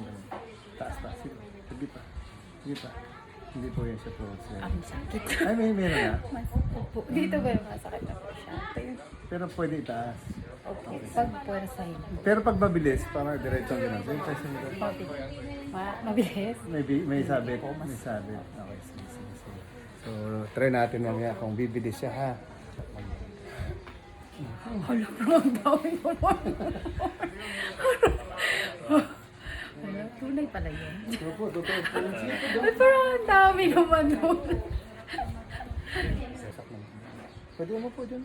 ganun. Taas pa. Sige pa. Sige pa. Hindi po yan siya po. Ang sakit. Ay, meron na. Opo. Dito ba yung masakit na po siya? Pero pwede itaas. Okay. Pag puwersahin. Pero pag mabilis, parang diretso ang ganun. Yung kasi Mabilis? may sabit. May sabit. Okay, sige. So, try natin mamaya kung bibilis siya ha. Hala, ang dami ko Wala, tunay pala yun. Totoo. Ay, parang ang dami naman doon. Pwede mo po dyan.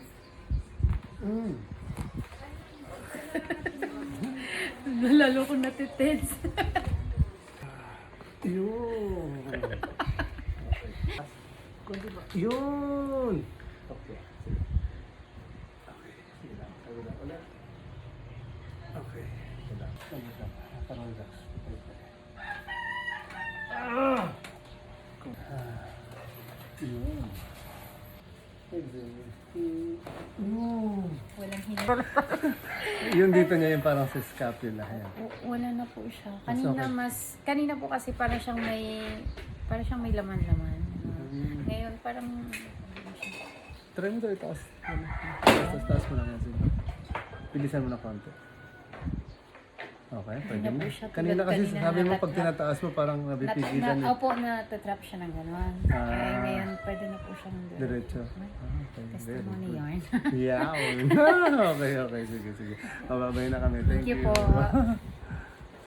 Lalo ko natitens. Yun. Yun. Okay. Sige lang. Ulit. Okay. Parang relax. Yun. Walang hinala. Yung dito niya yung parang sa scapula. Yan. Wala na po siya. Mas okay. Kanina po kasi parang siyang may laman-laman. Ngayon parang Try mo daw itaas. Taas mo lang yan. Sige. Bilisan mo na konti. Okay, pwede mo. Kanina kasi sabi mo pag tinataas mo parang nabipigilan. Opo, natatrap siya ng gano'n. Kaya ngayon pwede na po siyang Diretso. Okay. Testimony yarn. Yeah. Okay. Sige. Bababay na kami. Thank you po.